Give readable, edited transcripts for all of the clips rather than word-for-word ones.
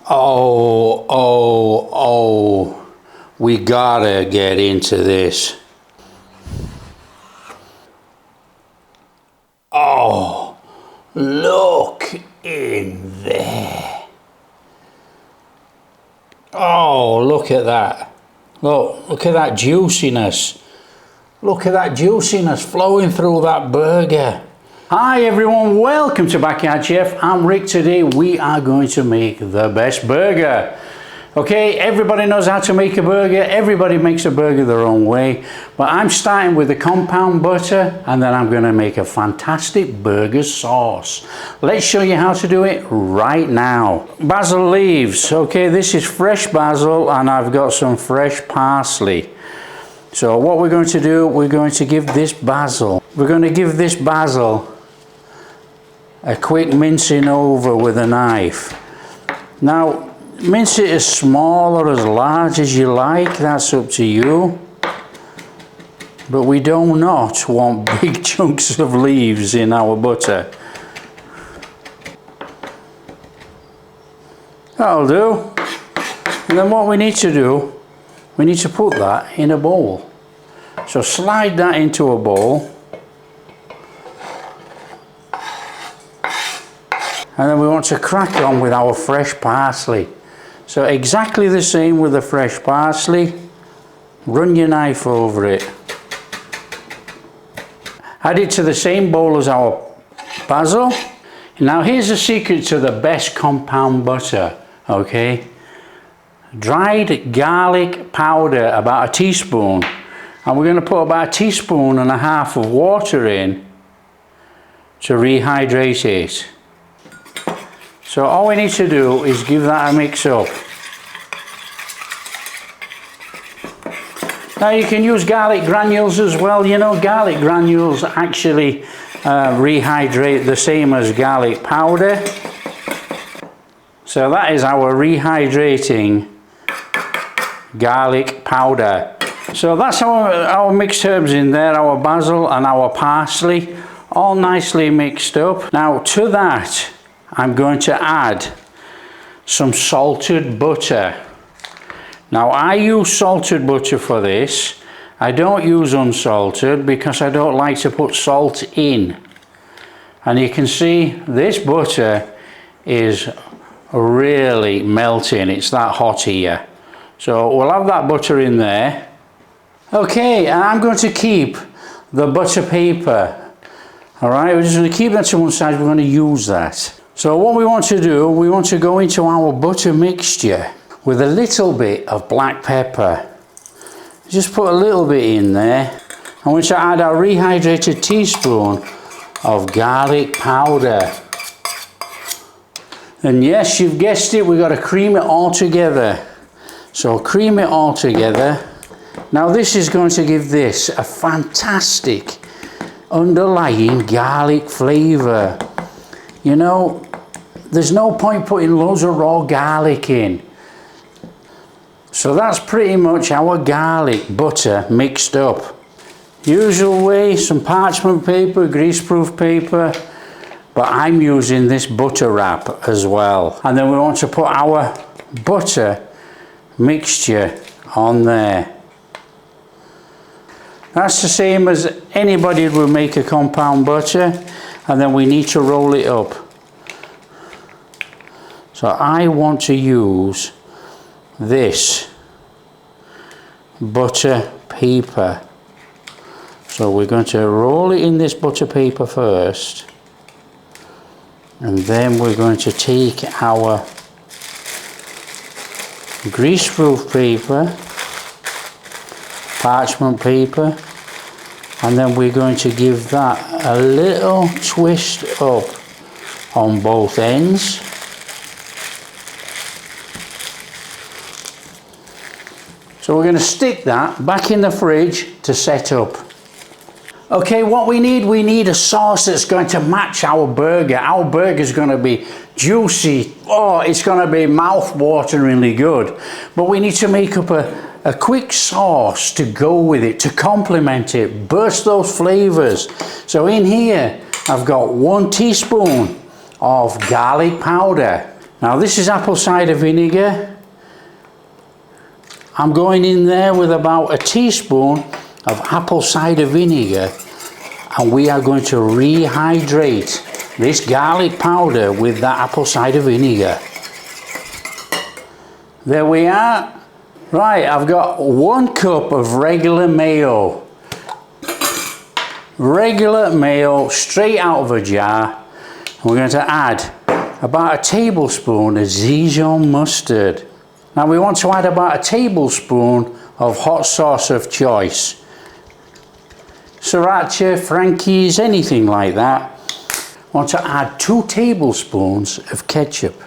Oh, we gotta get into this. Oh, look in there. Oh, look at that. Look at that juiciness. Look at that juiciness flowing through that burger. Hi everyone, welcome to Backyard Chef. I'm Rick. Today we are going to make the best burger. Okay, everybody knows how to make a burger. Everybody makes a burger their own way. But I'm starting with the compound butter and then I'm going to make a fantastic burger sauce. Let's show you how to do it right now. Basil leaves. Okay, this is fresh basil and I've got some fresh parsley. So what we're going to do, we're going to give this basil a quick mincing over with a knife. Now, mince it as small or as large as you like, that's up to you. But we do not want big chunks of leaves in our butter. That'll do. And then what we need to do, we need to put that in a bowl. So slide that into a bowl. And then we want to crack on with our fresh parsley. So exactly the same with the fresh parsley. Run your knife over it. Add it to the same bowl as our basil. Now here's the secret to the best compound butter, okay? Dried garlic powder, about a teaspoon. And we're going to put about a teaspoon and a half of water in to rehydrate it. So all we need to do is give that a mix up. Now you can use garlic granules as well. You know, garlic granules actually rehydrate the same as garlic powder. So that is our rehydrating garlic powder. So that's our mixed herbs in there, our basil and our parsley, all nicely mixed up. Now to that, I'm going to add some salted butter. Now I use salted butter for this. I don't use unsalted because I don't like to put salt in. And you can see this butter is really melting. It's that hot here. So we'll have that butter in there. Okay, and I'm going to keep the butter paper. All right, we're just going to keep that to one side. We're going to use that. So what we want to do, we want to go into our butter mixture with a little bit of black pepper. Just put a little bit in there. I'm going to add a rehydrated teaspoon of garlic powder. And yes, you've guessed it, we've got to cream it all together. So cream it all together. Now this is going to give this a fantastic underlying garlic flavour. You know, there's no point putting loads of raw garlic in. So that's pretty much our garlic butter mixed up. Usual way, some parchment paper, greaseproof paper, but I'm using this butter wrap as well. And then we want to put our butter mixture on there. That's the same as anybody would make a compound butter, and then we need to roll it up. So I want to use this butter paper. So we're going to roll it in this butter paper first, and then we're going to take our greaseproof paper, parchment paper, and then we're going to give that a little twist up on both ends. So we're going to stick that back in the fridge to set up. Okay, what we need a sauce that's going to match our burger. Our burger is going to be juicy. Oh, it's going to be mouth-wateringly good. But we need to make up a quick sauce to go with it, to complement it, burst those flavors. So in here, I've got 1 teaspoon of garlic powder. Now this is apple cider vinegar. I'm going in there with about a teaspoon of apple cider vinegar, and we are going to rehydrate this garlic powder with that apple cider vinegar. There we are. Right, I've got 1 cup of regular mayo. Regular mayo straight out of a jar. We're going to add about a tablespoon of Dijon mustard. Now we want to add about a tablespoon of hot sauce of choice. Sriracha, Frankie's, anything like that. Want to add 2 tablespoons of ketchup.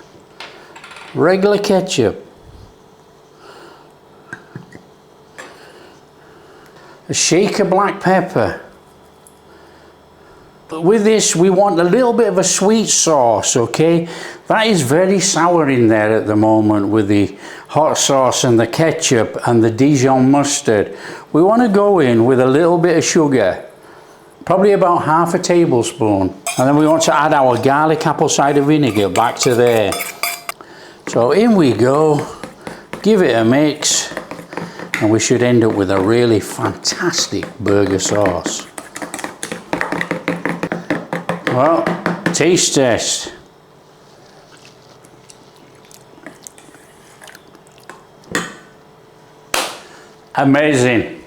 Regular ketchup. A shake of black pepper. With this we want a little bit of a sweet sauce, okay? That is very sour in there at the moment with the hot sauce and the ketchup and the Dijon mustard. We want to go in with a little bit of sugar, probably about half a tablespoon. And then we want to add our garlic apple cider vinegar back to there. So in we go, give it a mix, and we should end up with a really fantastic burger sauce. Well, taste test. Amazing.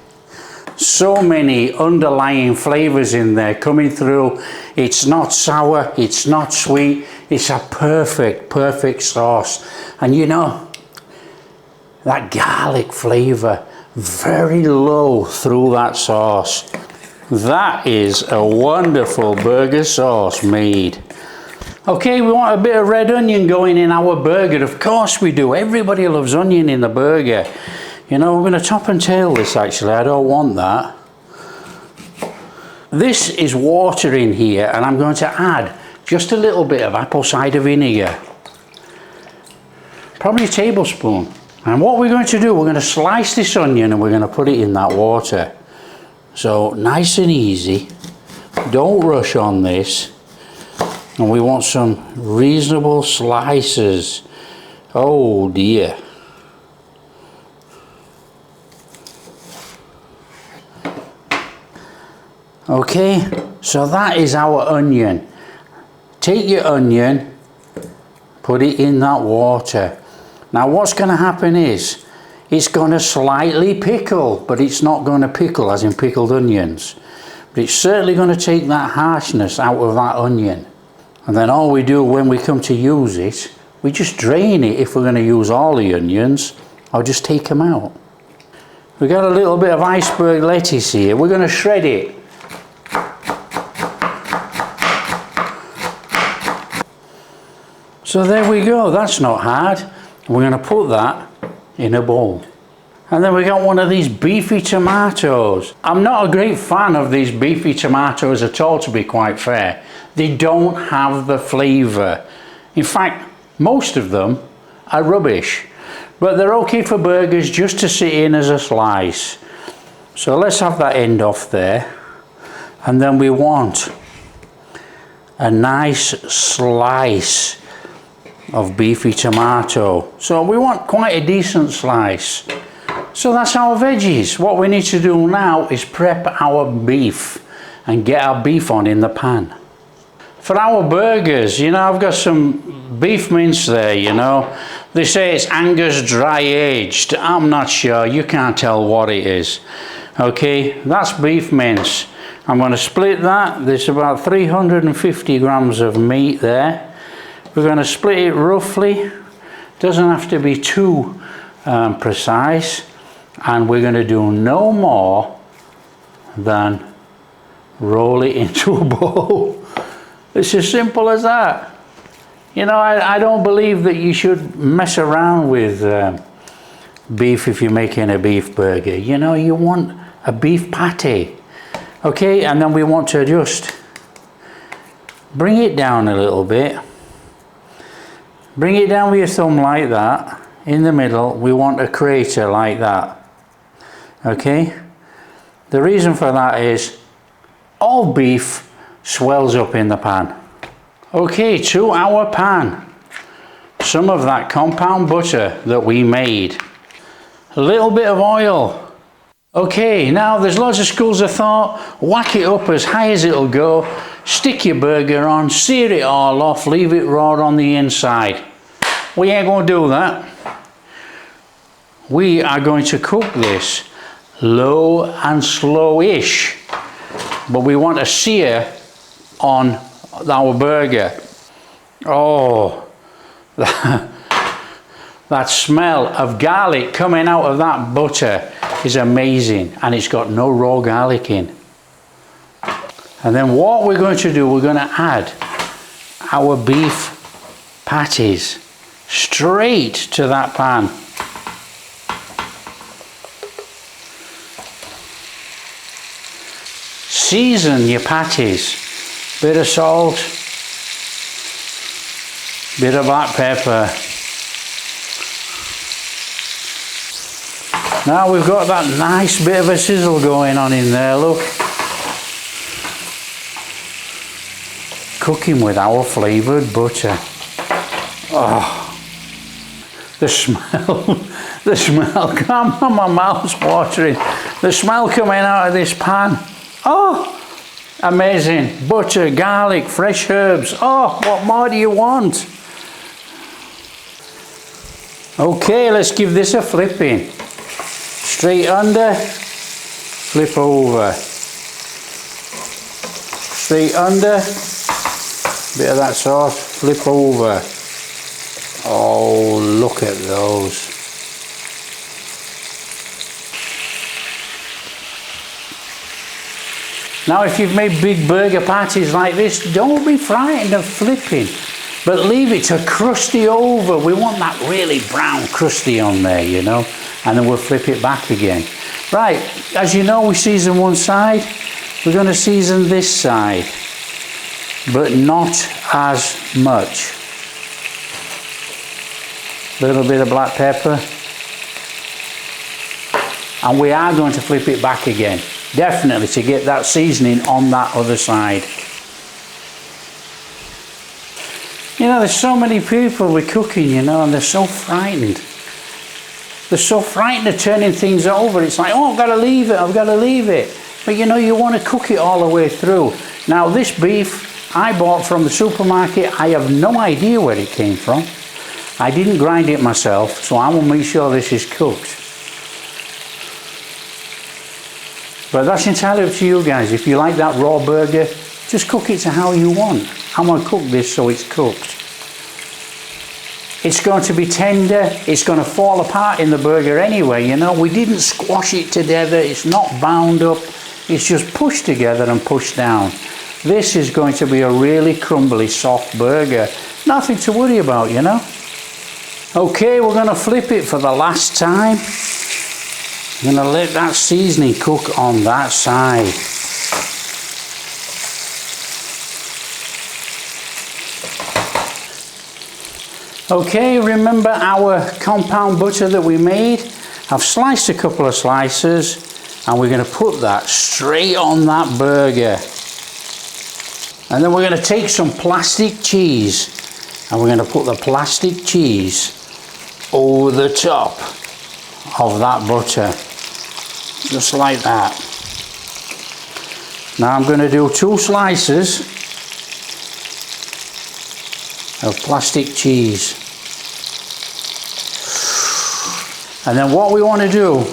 So many underlying flavors in there coming through. It's not sour, it's not sweet, it's a perfect sauce. And you know, that garlic flavor very low through that sauce. That is a wonderful burger sauce made. Okay, we want a bit of red onion going in our burger. Of course we do. Everybody loves onion in the burger. You know, we're going to top and tail this actually. I don't want that. This is water in here, and I'm going to add just a little bit of apple cider vinegar. Probably a tablespoon. And what we're going to do, we're going to slice this onion and we're going to put it in that water. So nice and easy, don't rush on this, and we want some reasonable slices. Oh dear. Okay, so that is our onion. Take your onion, put it in that water. Now what's going to happen is, it's going to slightly pickle, but it's not going to pickle as in pickled onions. But it's certainly going to take that harshness out of that onion. And then all we do when we come to use it, we just drain it if we're going to use all the onions, or just take them out. We've got a little bit of iceberg lettuce here. We're going to shred it. So there we go, that's not hard. We're going to put that in a bowl. And then we got one of these beefy tomatoes. I'm not a great fan of these beefy tomatoes at all, to be quite fair. They don't have the flavour. In fact, most of them are rubbish. But they're okay for burgers just to sit in as a slice. So let's have that end off there. And then we want a nice slice of beefy tomato. So we want quite a decent slice. So that's our veggies. What we need to do now is prep our beef and get our beef on in the pan. For our burgers, you know, I've got some beef mince there, you know. They say it's Angus dry aged. I'm not sure, you can't tell what it is. Okay, that's beef mince. I'm going to split that. There's about 350 grams of meat there. We're going to split it roughly. Doesn't have to be too precise. And we're going to do no more than roll it into a bowl. It's as simple as that. You know, I don't believe that you should mess around with beef if you're making a beef burger. You know, you want a beef patty. Okay, and then we want to just bring it down a little bit. Bring it down with your thumb like that. In the middle, we want a crater like that. Okay? The reason for that is all beef swells up in the pan. Okay, to our pan. some of that compound butter that we made. A little bit of oil. Okay, now there's lots of schools of thought. Whack it up as high as it'll go, stick your burger on, sear it all off, leave it raw on the inside. We ain't going to do that. We are going to cook this low and slow-ish, but we want to sear on our burger. Oh, that smell of garlic coming out of that butter is amazing, and it's got no raw garlic in. And then what we're going to do, we're going to add our beef patties straight to that pan. Season your patties. Bit of salt, bit of black pepper. Now we've got that nice bit of a sizzle going on in there, look. Cooking with our flavoured butter. Oh, the smell, the smell, come on, my mouth's watering. The smell coming out of this pan. Oh, amazing. Butter, garlic, fresh herbs. Oh, what more do you want? Okay, let's give this a flipping. Straight under, flip over. Straight under, bit of that sauce, flip over. Oh, look at those. Now if you've made big burger patties like this, don't be frightened of flipping, but leave it to crusty over. We want that really brown crusty on there, you know, and then we'll flip it back again. Right, as you know, we season one side. We're going to season this side, but not as much. A little bit of black pepper. And we are going to flip it back again. Definitely to get that seasoning on that other side. You know, there's so many people with cooking, you know, and they're so frightened. They're so frightened of turning things over. It's like, oh, I've got to leave it, I've got to leave it. But you know, you want to cook it all the way through. Now, this beef I bought from the supermarket, I have no idea where it came from. I didn't grind it myself, so I will make sure this is cooked. But that's entirely up to you guys. If you like that raw burger, just cook it to how you want. I'm going to cook this so it's cooked. It's going to be tender. It's going to fall apart in the burger anyway, you know. We didn't squash it together. It's not bound up. It's just pushed together and pushed down. This is going to be a really crumbly, soft burger. Nothing to worry about, you know. Okay, we're going to flip it for the last time. I'm going to let that seasoning cook on that side. Okay, remember our compound butter that we made? I've sliced a couple of slices and we're going to put that straight on that burger. And then we're going to take some plastic cheese and we're going to put the plastic cheese over the top of that butter. Just like that. Now I'm going to do 2 slices of plastic cheese. And then what we want to do,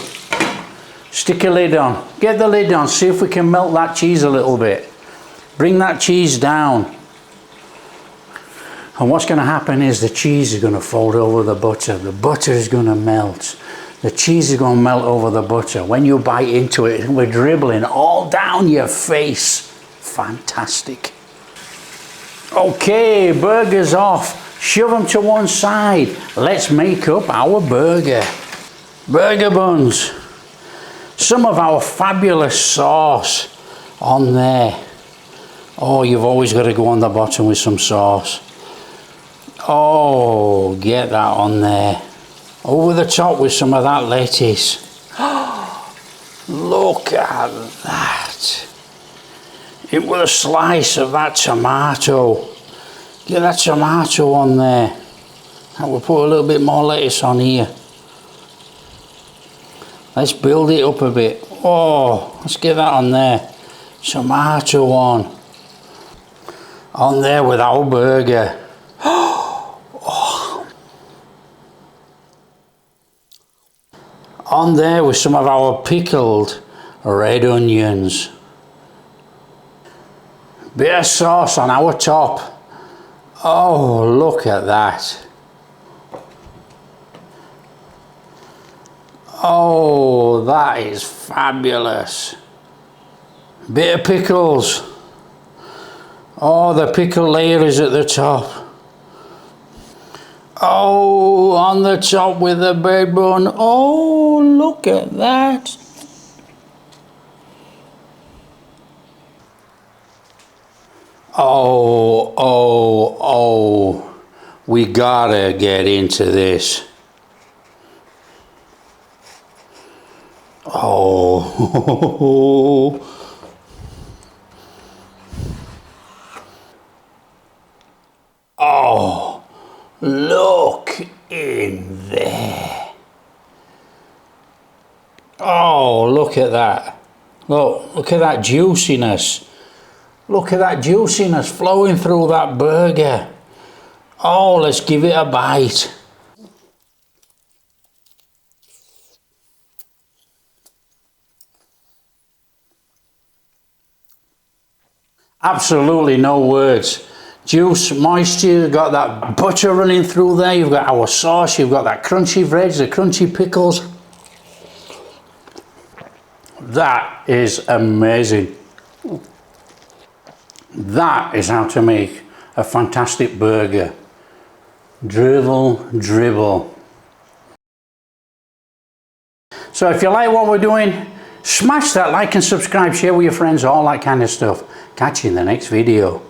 stick a lid on. Get the lid on, see if we can melt that cheese a little bit. Bring that cheese down. And what's going to happen is the cheese is going to fold over the butter. The butter is going to melt. The cheese is going to melt over the butter. When you bite into it, we're dribbling all down your face. Fantastic. Okay, burgers off. Shove them to one side. Let's make up our burger. Burger buns. Some of our fabulous sauce on there. Oh, you've always got to go on the bottom with some sauce. Oh, get that on there. Over the top with some of that lettuce. Look at that. It was a slice of that tomato. Get that tomato on there. And we'll put a little bit more lettuce on here. Let's build it up a bit. Oh, let's get that on there. Tomato on there with our burger. Oh. On there with some of our pickled red onions. Bit of sauce on our top. Oh, look at that. Oh, that is fabulous. Bit of pickles. Oh, the pickle layer is at the top. Oh, on the top with the bread bun. Oh, look at that. Oh, oh, oh. We gotta get into this. Oh. Oh, look in there. Oh, look at that. Look at that juiciness. Look at that juiciness flowing through that burger. Oh, let's give it a bite. Absolutely no words. Juice, moisture, you've got that butter running through there, you've got our sauce, you've got that crunchy veg, the crunchy pickles. That is amazing. That is how to make a fantastic burger. Dribble, dribble. So if you like what we're doing, smash that like and subscribe, share with your friends, all that kind of stuff. Catch you in the next video.